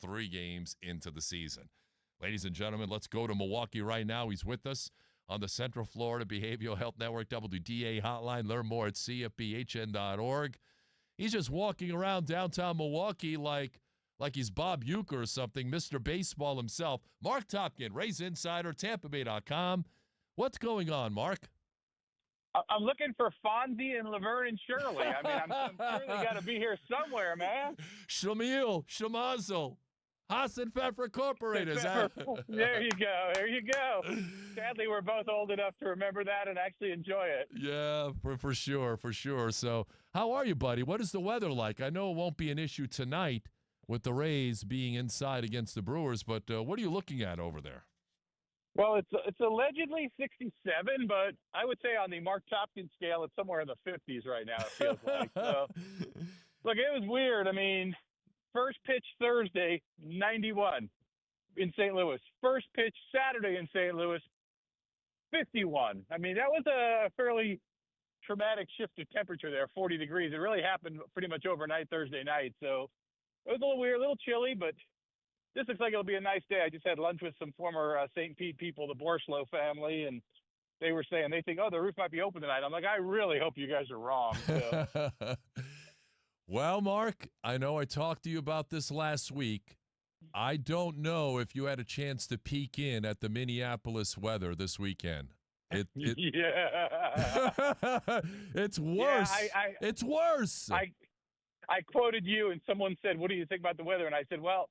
3 games into the season. Ladies and gentlemen, let's go to Milwaukee right now. He's with us on the Central Florida Behavioral Health Network WDA hotline. Learn more at cfbhn.org. He's just walking around downtown Milwaukee like he's Bob Uecker or something, Mr. Baseball himself. Marc Topkin, Rays Insider, TampaBay.com. What's going on, Mark? I'm looking for Fonzie and Laverne and Shirley. I mean, I'm sure they got to be here somewhere, man. Shamil, Shamazel, Hassan Pfeffer Incorporated. There you go. There you go. Sadly, we're both old enough to remember that and actually enjoy it. Yeah, for sure, for sure. So how are you, buddy? What is the weather like? I know it won't be an issue tonight with the Rays being inside against the Brewers, but what are you looking at over there? Well, it's allegedly 67, but I would say on the Marc Topkin scale, it's somewhere in the 50s right now, it feels like. So, look, it was weird. I mean, first pitch Thursday, 91 in St. Louis. First pitch Saturday in St. Louis, 51. I mean, that was a fairly traumatic shift of temperature there, 40 degrees. It really happened pretty much overnight Thursday night. So it was a little weird, a little chilly, but this looks like it'll be a nice day. I just had lunch with some former St. Pete people, the Borslow family, and they were saying they think, oh, the roof might be open tonight. I'm like, I really hope you guys are wrong. So. Well, Mark, I know I talked to you about this last week. I don't know if you had a chance to peek in at the Minneapolis weather this weekend. Yeah. It's worse. Yeah, it's worse. I quoted you, and someone said, what do you think about the weather? And I said, well,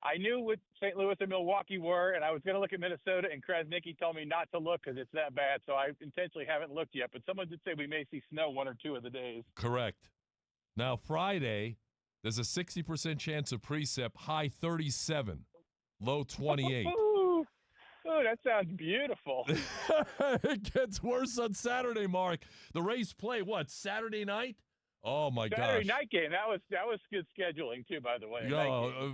I knew what St. Louis and Milwaukee were, and I was going to look at Minnesota, and Krasnicki told me not to look because it's that bad, so I intentionally haven't looked yet. But someone did say we may see snow 1 or 2 of the days. Correct. Now, Friday, there's a 60% chance of precip, high 37, low 28. Ooh, that sounds beautiful. It gets worse on Saturday, Mark. The Rays play, what, Saturday night? Oh, my gosh. Saturday night game. That was good scheduling, too, by the way.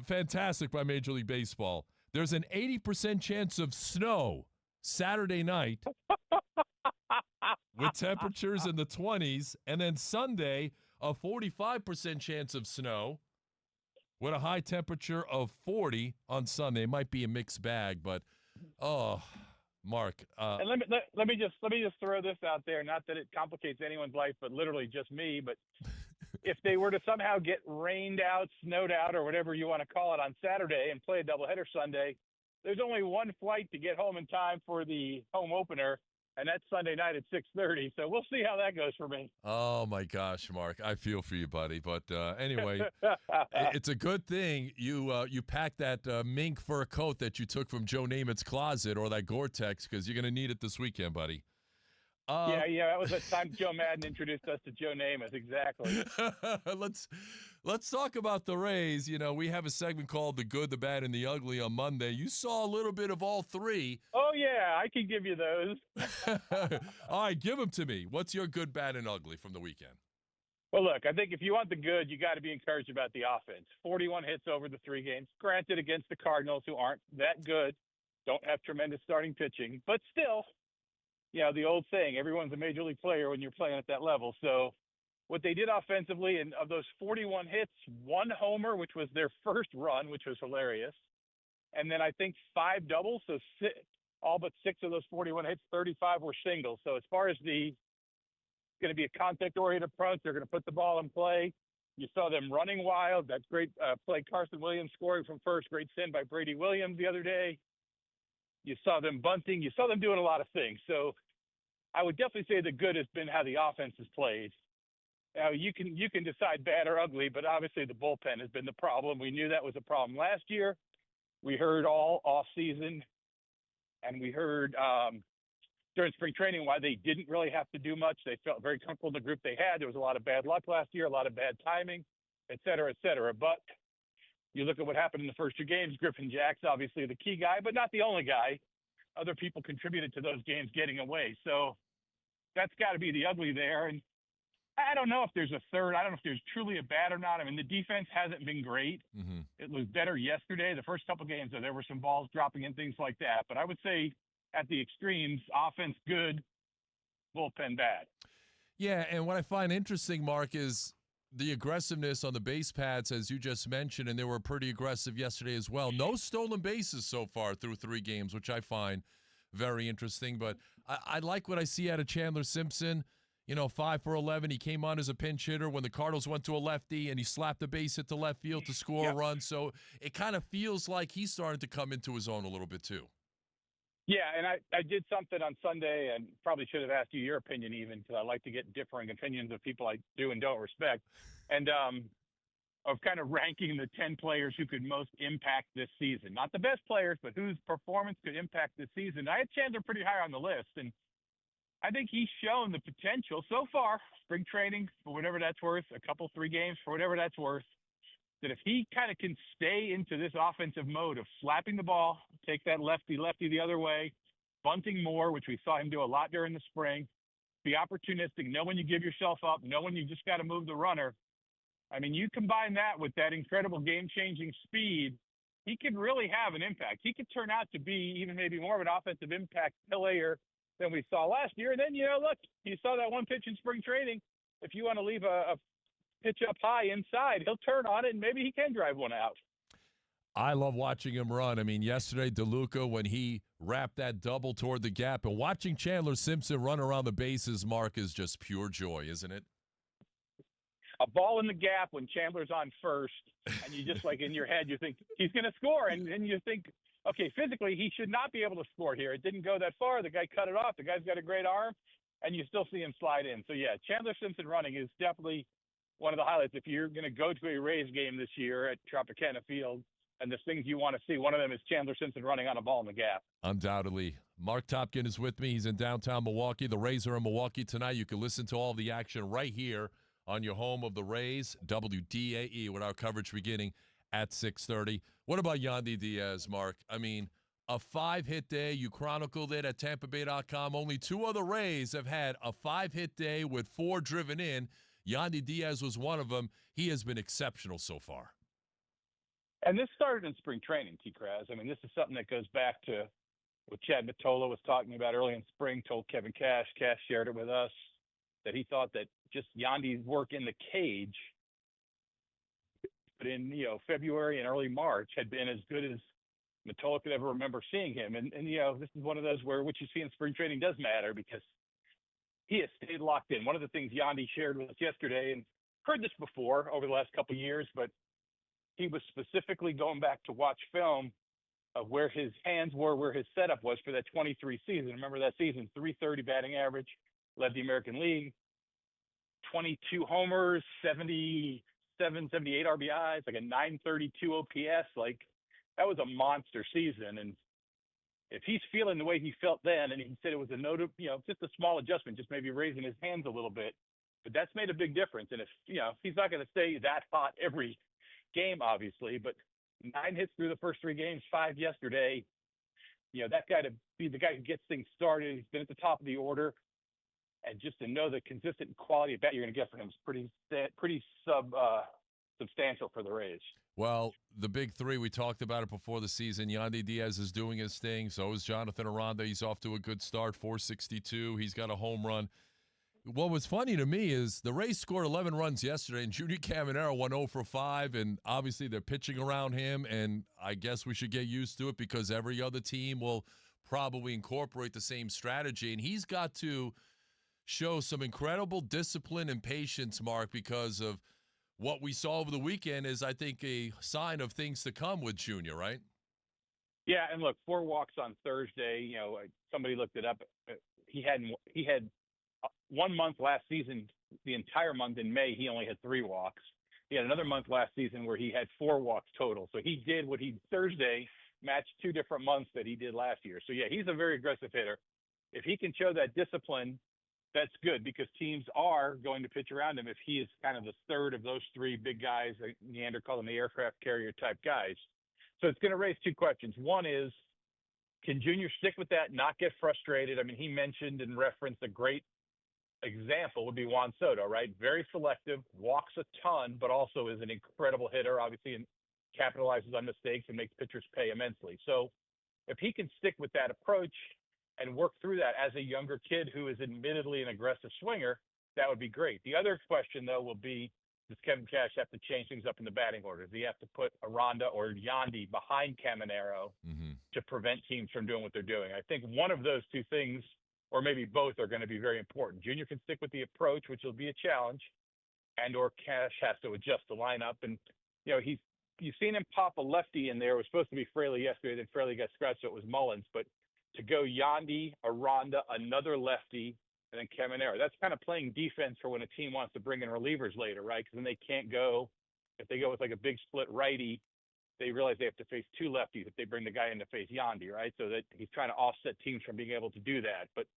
Fantastic by Major League Baseball. There's an 80% chance of snow Saturday night with temperatures in the 20s. And then Sunday, a 45% chance of snow with a high temperature of 40 on Sunday. It might be a mixed bag, but, oh, Mark. And let me just throw this out there. Not that it complicates anyone's life, but literally just me. But if they were to somehow get rained out, snowed out, or whatever you want to call it on Saturday and play a doubleheader Sunday, there's only one flight to get home in time for the home opener, and that's Sunday night at 6:30. So we'll see how that goes for me. Oh, my gosh, Mark. I feel for you, buddy. But anyway, it's a good thing you packed that mink fur coat that you took from Joe Namath's closet or that Gore-Tex because you're going to need it this weekend, buddy. Yeah, that was the time Joe Madden introduced us to Joe Namath. Exactly. Let's talk about the Rays. You know, we have a segment called The Good, the Bad, and the Ugly on Monday. You saw a little bit of all three. Oh, yeah, I can give you those. All right, give them to me. What's your good, bad, and ugly from the weekend? Well, look, I think if you want the good, you got to be encouraged about the offense. 41 hits over the 3 games. Granted, against the Cardinals, who aren't that good, don't have tremendous starting pitching, but still, you know, the old saying, everyone's a major league player when you're playing at that level. So what they did offensively, and of those 41 hits, 1 homer, which was their first run, which was hilarious. And then I think 5 doubles. So all but 6 of those 41 hits, 35 were singles. So as far as the going to be a contact-oriented approach, they're going to put the ball in play. You saw them running wild. That great play, Carson Williams scoring from first. Great send by Brady Williams the other day. You saw them bunting. You saw them doing a lot of things. So I would definitely say the good has been how the offense has played. Now, you can decide bad or ugly, but obviously the bullpen has been the problem. We knew that was a problem last year. We heard all off-season, and we heard during spring training why they didn't really have to do much. They felt very comfortable in the group they had. There was a lot of bad luck last year, a lot of bad timing, et cetera, et cetera. But you look at what happened in the first 2 games. Griffin Jack's obviously the key guy, but not the only guy. Other people contributed to those games getting away. So that's got to be the ugly there. And I don't know if there's a third. I don't know if there's truly a bad or not. I mean, the defense hasn't been great. Mm-hmm. It was better yesterday. The first couple games, there were some balls dropping and things like that. But I would say at the extremes, offense good, bullpen bad. Yeah, and what I find interesting, Mark, is the aggressiveness on the base pads, as you just mentioned, and they were pretty aggressive yesterday as well. No stolen bases so far through 3 games, which I find very interesting. But I like what I see out of Chandler Simpson. 5 for 11. He came on as a pinch hitter when the Cardinals went to a lefty, and he slapped the base hit to left field to score a run. So it kind of feels like he's starting to come into his own a little bit too. Yeah, and I did something on Sunday, and probably should have asked you your opinion even, because I like to get differing opinions of people I do and don't respect, and of kind of ranking the 10 players who could most impact this season. Not the best players, but whose performance could impact this season. I had Chandler pretty high on the list, and I think he's shown the potential so far, spring training, for whatever that's worth, a couple, 3 games, for whatever that's worth, that if he kind of can stay into this offensive mode of slapping the ball, take that lefty the other way, bunting more, which we saw him do a lot during the spring, be opportunistic, know when you give yourself up, know when you just got to move the runner. I mean, you combine that with that incredible game-changing speed, he could really have an impact. He could turn out to be even maybe more of an offensive impact player than we saw last year. And then, look, you saw that one pitch in spring training. If you want to leave a pitch up high inside, he'll turn on it, and maybe he can drive one out. I love watching him run. I mean, yesterday, DeLuca, when he wrapped that double toward the gap, and watching Chandler Simpson run around the bases, Mark, is just pure joy, isn't it? A ball in the gap when Chandler's on first, and you just, like, in your head, you think he's going to score, and then you think, okay, physically, he should not be able to score here. It didn't go that far. The guy cut it off. The guy's got a great arm, and you still see him slide in. So, yeah, Chandler Simpson running is definitely one of the highlights. If you're going to go to a Rays game this year at Tropicana Field, and there's things you want to see, one of them is Chandler Simpson running on a ball in the gap. Undoubtedly. Marc Topkin is with me. He's in downtown Milwaukee. The Rays are in Milwaukee tonight. You can listen to all the action right here on your home of the Rays, WDAE, with our coverage beginning at 6:30. What about Yandy Diaz, Mark? I mean, a 5-hit day. You chronicled it at TampaBay.com. Only 2 other Rays have had a 5-hit day with 4 driven in. Yandy Diaz was one of them. He has been exceptional so far. And this started in spring training, TKras. I mean, this is something that goes back to what Chad Mottola was talking about early in spring, told Kevin Cash. Cash shared it with us, that he thought that just Yandy's work in the cage, but in February and early March, had been as good as Mottola could ever remember seeing him. And this is one of those where what you see in spring training does matter, because he has stayed locked in. One of the things Yandy shared with us yesterday, and heard this before over the last couple of years, but he was specifically going back to watch film of where his hands were, where his setup was for that 23 season. Remember that season, .330 batting average, led the American League, 22 homers, 77, 78 RBIs, like a 932 OPS. Like, that was a monster season. And if he's feeling the way he felt then, and he said it was just a small adjustment, just maybe raising his hands a little bit, but that's made a big difference. And if he's not going to stay that hot every game, obviously, but 9 hits through the first 3 games, 5 yesterday, that guy to be the guy who gets things started. He's been at the top of the order, and just to know the consistent quality of bat you're going to get from him is pretty substantial for the Rays. Well, the big 3, we talked about it before the season. Yandy Diaz is doing his thing. So is Jonathan Aranda. He's off to a good start, 462. He's got a home run. What was funny to me is the Rays scored 11 runs yesterday, and Junior Caminero went 0 for 5, and obviously they're pitching around him, and I guess we should get used to it because every other team will probably incorporate the same strategy, and he's got to show some incredible discipline and patience, Mark, because of what we saw over the weekend is, I think, a sign of things to come with Junior, right? Yeah, and look, 4 walks on Thursday. Somebody looked it up. He had 1 month last season, the entire month in May, he only had 3 walks. He had another month last season where he had 4 walks total. So he did what he Thursday matched 2 different months that he did last year. So yeah, he's a very aggressive hitter. If he can show that discipline, that's good, because teams are going to pitch around him if he is kind of the third of those 3 big guys. Neander called them the aircraft carrier type guys. So it's going to raise 2 questions. One is, can Junior stick with that, not get frustrated? I mean, he mentioned and referenced a great example would be Juan Soto, right? Very selective, walks a ton, but also is an incredible hitter, obviously, and capitalizes on mistakes and makes pitchers pay immensely. So if he can stick with that approach and work through that as a younger kid who is admittedly an aggressive swinger, that would be great. The other question, though, will be, does Kevin Cash have to change things up in the batting order? Does he have to put Aranda or Yandy behind Caminero to prevent teams from doing what they're doing? I think one of those two things, or maybe both, are going to be very important. Junior can stick with the approach, which will be a challenge, and or Cash has to adjust the lineup. And, you've seen him pop a lefty in there. It was supposed to be Fraley yesterday, then Fraley got scratched, so it was Mullins. But to go Yandy, Aranda, another lefty, and then Caminero, that's kind of playing defense for when a team wants to bring in relievers later, right? Because then they can't go, if they go with like a big split righty, they realize they have to face two lefties if they bring the guy in to face Yandy, right? So that he's trying to offset teams from being able to do that. But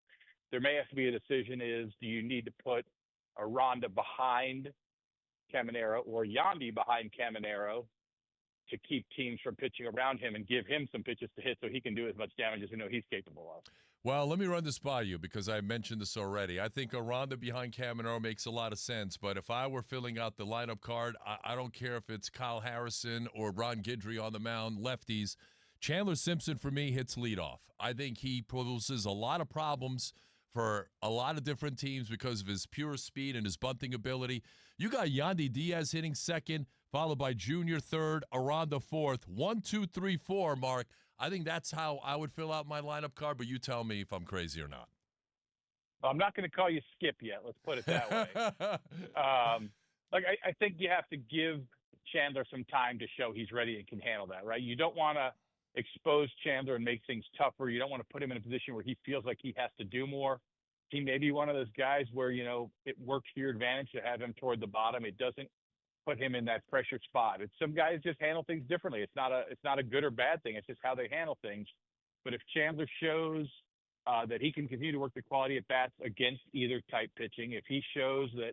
there may have to be a decision do you need to put Aranda behind Caminero or Yandy behind Caminero to keep teams from pitching around him and give him some pitches to hit so he can do as much damage as he's capable of. Well, let me run this by you because I mentioned this already. I think Aranda behind Caminero makes a lot of sense, but if I were filling out the lineup card, I don't care if it's Kyle Harrison or Ron Guidry on the mound, lefties. Chandler Simpson, for me, hits leadoff. I think he poses a lot of problems for a lot of different teams because of his pure speed and his bunting ability. You got Yandy Diaz hitting second, followed by Junior third, Aranda fourth. 1, 2, 3, 4, Mark. I think that's how I would fill out my lineup card, but you tell me if I'm crazy or not. Well, I'm not going to call you Skip yet. Let's put it that way. I think you have to give Chandler some time to show he's ready and can handle that, right? You don't want to expose Chandler and make things tougher. You don't want to put him in a position where he feels like he has to do more. He may be one of those guys where, it works to your advantage to have him toward the bottom. It doesn't put him in that pressure spot. It's some guys just handle things differently. It's not a good or bad thing. It's just how they handle things. But if Chandler shows that he can continue to work the quality at bats against either type pitching, if he shows that,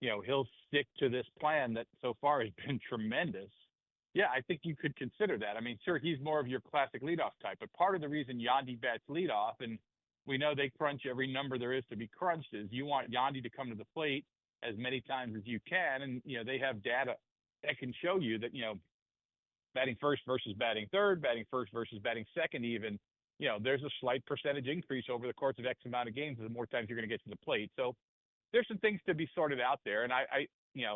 he'll stick to this plan that so far has been tremendous, yeah, I think you could consider that. I mean, sure, he's more of your classic leadoff type, but part of the reason Yandy bats leadoff, and we know they crunch every number there is to be crunched, is you want Yandy to come to the plate as many times as you can. And, they have data that can show you that, batting first versus batting third, batting first versus batting second even, there's a slight percentage increase over the course of X amount of games the more times you're going to get to the plate. So there's some things to be sorted out there. And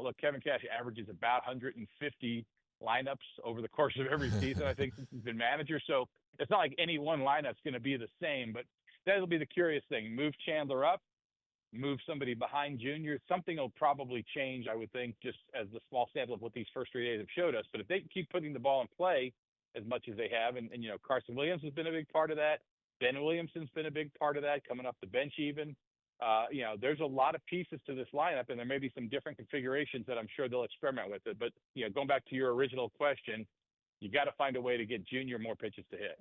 look, Kevin Cash averages about 150 lineups over the course of every season, I think, since he's been manager. So it's not like any one lineup's going to be the same, but that'll be the curious thing. Move Chandler up, move somebody behind Junior. Something will probably change, I would think, just as the small sample of what these first 3 days have showed us. But if they keep putting the ball in play as much as they have, and Carson Williams has been a big part of that. Ben Williamson's been a big part of that, coming off the bench even. There's a lot of pieces to this lineup, and there may be some different configurations that I'm sure they'll experiment with it. But, going back to your original question, you got to find a way to get Junior more pitches to hit.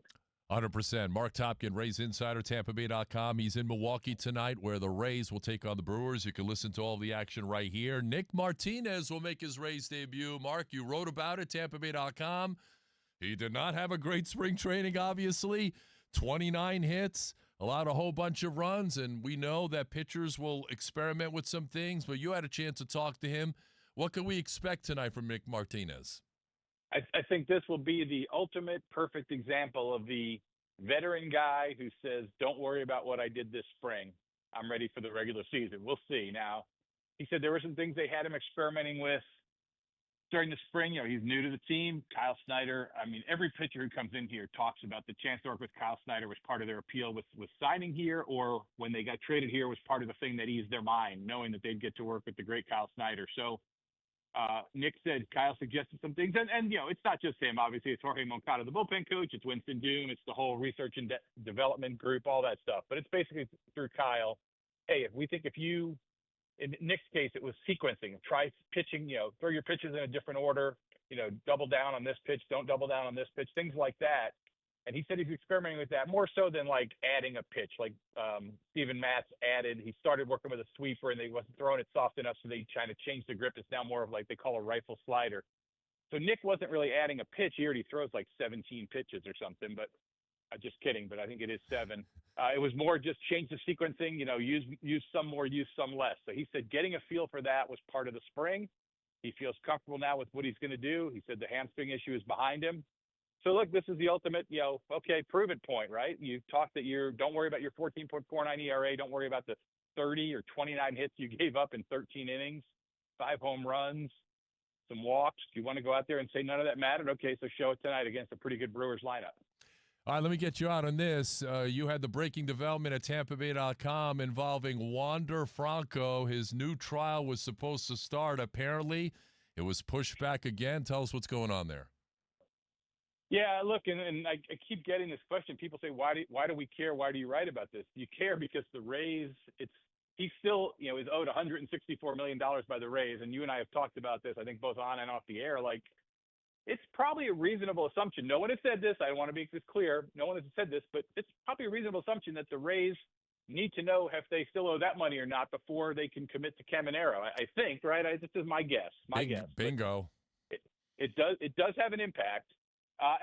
100%. Marc Topkin, Rays Insider, TampaBay.com. He's in Milwaukee tonight where the Rays will take on the Brewers. You can listen to all the action right here. Nick Martinez will make his Rays debut. Mark, you wrote about it, TampaBay.com. He did not have a great spring training, obviously. 29 hits, allowed a whole bunch of runs, and we know that pitchers will experiment with some things, but you had a chance to talk to him. What can we expect tonight from Nick Martinez? I think this will be the ultimate perfect example of the veteran guy who says, don't worry about what I did this spring. I'm ready for the regular season. We'll see. Now, he said there were some things they had him experimenting with during the spring. He's new to the team. Kyle Snyder, every pitcher who comes in here talks about the chance to work with Kyle Snyder was part of their appeal with signing here, or when they got traded here was part of the thing that eased their mind, knowing that they'd get to work with the great Kyle Snyder. So Nick said Kyle suggested some things, and it's not just him. Obviously, it's Jorge Moncada, the bullpen coach. It's Winston Doom. It's the whole research and development group, all that stuff. But it's basically through Kyle. Hey, if you, in Nick's case, it was sequencing. Try pitching, throw your pitches in a different order. Double down on this pitch. Don't double down on this pitch. Things like that. And he said he's experimenting with that more so than like adding a pitch. Like Steven Matz added, he started working with a sweeper and they wasn't throwing it soft enough, so they trying to change the grip. It's now more of like they call a rifle slider. So Nick wasn't really adding a pitch. He already throws like 17 pitches or something, but just kidding. But I think it is 7. It was more just change the sequencing, use some more, use some less. So he said getting a feel for that was part of the spring. He feels comfortable now with what he's going to do. He said the hamstring issue is behind him. So, look, this is the ultimate, okay, prove it point, right? You talked that don't worry about your 14.49 ERA. Don't worry about the 30 or 29 hits you gave up in 13 innings. 5 home runs, some walks. Do you want to go out there and say none of that mattered? Okay, so show it tonight against a pretty good Brewers lineup. All right, let me get you out on this. You had the breaking development at TampaBay.com involving Wander Franco. His new trial was supposed to start. Apparently, it was pushed back again. Tell us what's going on there. Yeah, look, and I keep getting this question. People say, why do we care? Why do you write about this? You care because the Rays, he still, is owed $164 million by the Rays. And you and I have talked about this, I think, both on and off the air. Like, it's probably a reasonable assumption. No one has said this. I want to make this clear. No one has said this, but it's probably a reasonable assumption that the Rays need to know if they still owe that money or not before they can commit to Caminero. I think, right? This is my guess. Guess. Bingo. It does have an impact.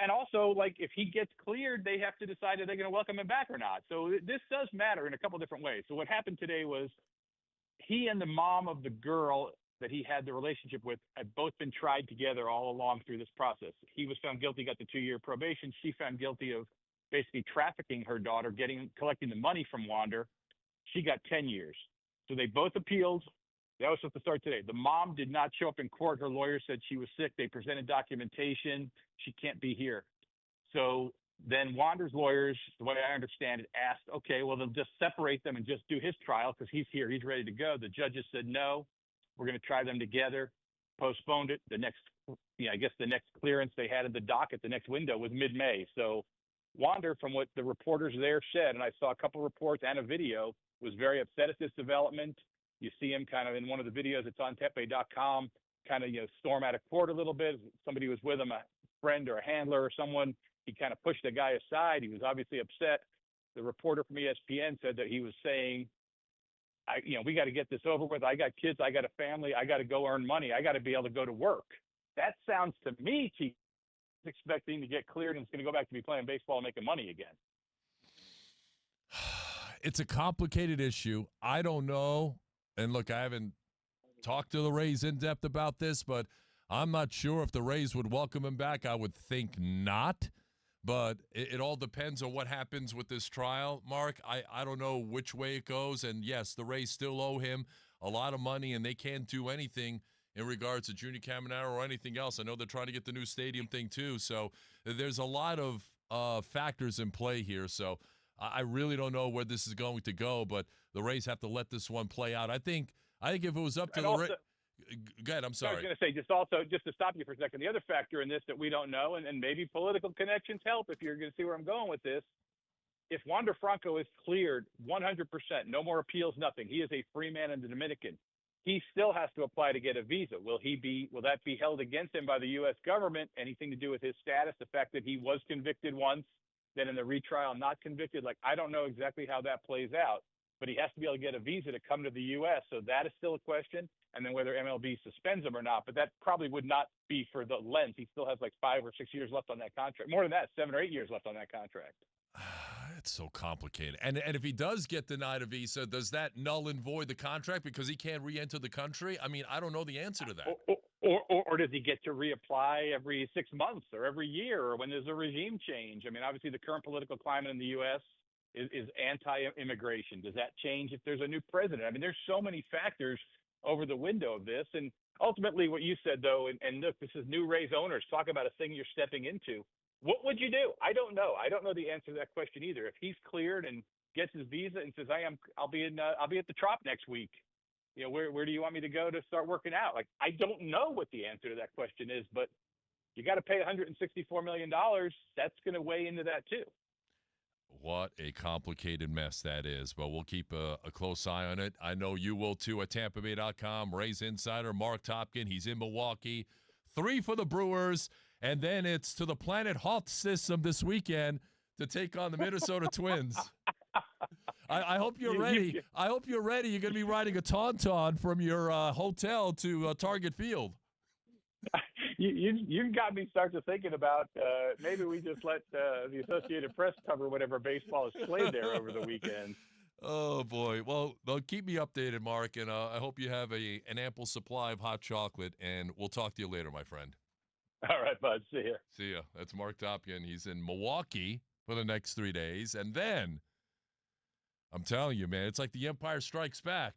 And also, like, if he gets cleared, they have to decide if they're going to welcome him back or not. So this does matter in a couple different ways. So what happened today was he and the mom of the girl that he had the relationship with had both been tried together all along through this process. He was found guilty, got the 2-year probation. She found guilty of basically trafficking her daughter, collecting the money from Wander. She got 10 years. So they both appealed. That was supposed to start today. The mom did not show up in court. Her lawyer said she was sick. They presented documentation. She can't be here. So then Wander's lawyers, the way I understand it, asked, okay, well, they'll just separate them and just do his trial because he's here. He's ready to go. The judges said, no, we're going to try them together, postponed it. The next clearance they had in the docket, the next window was mid-May. So Wander, from what the reporters there said, and I saw a couple reports and a video, was very upset at this development. You see him kind of in one of the videos, it's on TampaBay.com, kind of, storm out of court a little bit. Somebody was with him, a friend or a handler or someone. He kind of pushed the guy aside. He was obviously upset. The reporter from ESPN said that he was saying, we got to get this over with. I got kids. I got a family. I got to go earn money. I got to be able to go to work. That sounds to me, he's expecting to get cleared and he's going to go back to be playing baseball and making money again. It's a complicated issue. I don't know. And look, I haven't talked to the Rays in depth about this, but I'm not sure if the Rays would welcome him back. I would think not. But it all depends on what happens with this trial, Mark. I don't know which way it goes. And, yes, the Rays still owe him a lot of money, and they can't do anything in regards to Junior Caminero or anything else. I know they're trying to get the new stadium thing too. So there's a lot of factors in play here. So I really don't know where this is going to go, but the Rays have to let this one play out. I think if it was up to the Rays. Go ahead, I'm sorry. I was going to say, just to stop you for a second, the other factor in this that we don't know, and maybe political connections help if you're going to see where I'm going with this. If Wander Franco is cleared 100%, no more appeals, nothing, he is a free man in the Dominican, he still has to apply to get a visa. Will that be held against him by the U.S. government? Anything to do with his status, the fact that he was convicted once, then in the retrial not convicted? Like, I don't know exactly how that plays out, but he has to be able to get a visa to come to the U.S., so that is still a question. And then whether MLB suspends him or not, but that probably would not be for the length. He still has like 5 or 6 years left on that contract. More than that, 7 or 8 years left on that contract. It's so complicated. And if he does get denied a visa, does that null and void the contract because he can't re-enter the country? I mean, I don't know the answer to that. Or does he get to reapply every 6 months or every year or when there's a regime change? I mean, obviously the current political climate in the U.S. is anti-immigration. Does that change if there's a new president? I mean, there's so many factors over the window of this. And ultimately what you said, though, and look, this is new Rays owners, talk about a thing you're stepping into. What would you do? I don't know. I don't know the answer to that question either. If he's cleared and gets his visa and says, I'll be at the Trop next week. Where do you want me to go to start working out? Like, I don't know what the answer to that question is, but you got to pay $164 million. That's going to weigh into that too. What a complicated mess that is, but we'll keep a close eye on it. I know you will too at TampaBay.com. Rays insider Marc Topkin, he's in Milwaukee. 3 for the Brewers, and then it's to the Planet Hoth system this weekend to take on the Minnesota Twins. I hope you're ready. I hope you're ready. You're going to be riding a Tauntaun from your hotel to Target Field. You've got me start to thinking about maybe we just let the Associated Press cover whatever baseball is played there over the weekend. Oh, boy. Well, keep me updated, Mark, and I hope you have an ample supply of hot chocolate, and we'll talk to you later, my friend. All right, bud. See ya. See ya. That's Marc Topkin. He's in Milwaukee for the next 3 days, and then, I'm telling you, man, it's like the Empire Strikes Back.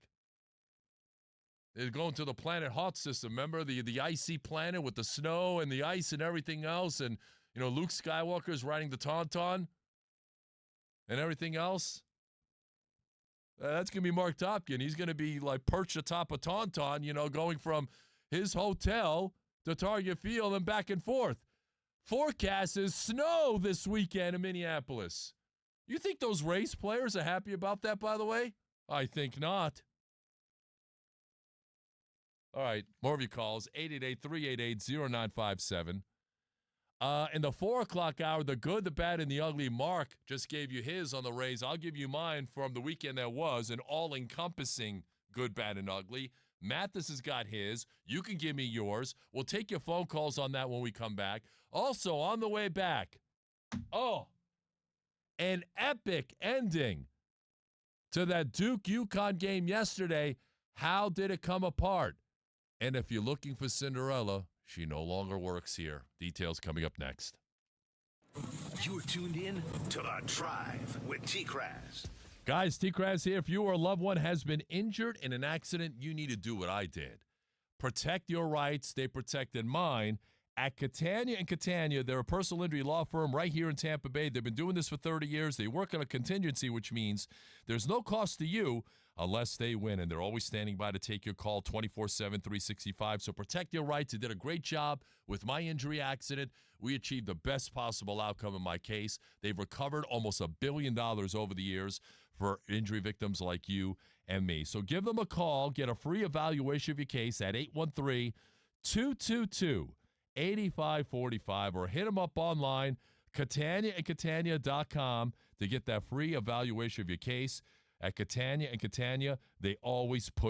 They're going to the planet Hot system. Remember the icy planet with the snow and the ice and everything else? And, Luke Skywalker's riding the Tauntaun and everything else. That's going to be Marc Topkin. He's going to be like perched atop a Tauntaun, going from his hotel to Target Field and back and forth. Forecast is snow this weekend in Minneapolis. You think those Rays players are happy about that, by the way? I think not. All right, more of your calls, 888-388-0957. In the 4 o'clock hour, the good, the bad, and the ugly, Mark just gave you his on the Rays. I'll give you mine from the weekend that was, an all-encompassing good, bad, and ugly. Mathis has got his. You can give me yours. We'll take your phone calls on that when we come back. Also, on the way back, an epic ending to that Duke-UConn game yesterday. How did it come apart? And if you're looking for Cinderella, she no longer works here. Details coming up next. You're tuned in to The Drive with TKras. Guys, TKras here. If you or a loved one has been injured in an accident, you need to do what I did. Protect your rights. They protected mine. At Catania & Catania, they're a personal injury law firm right here in Tampa Bay. They've been doing this for 30 years. They work on a contingency, which means there's no cost to you unless they win, and they're always standing by to take your call 24/7, 365. So protect your rights. They did a great job with my injury accident. We achieved the best possible outcome in my case. They've recovered almost $1 billion over the years for injury victims like you and me. So give them a call. Get a free evaluation of your case at 813-222-8545 or hit them up online, CataniaandCatania.com, to get that free evaluation of your case. At Catania & Catania, they always put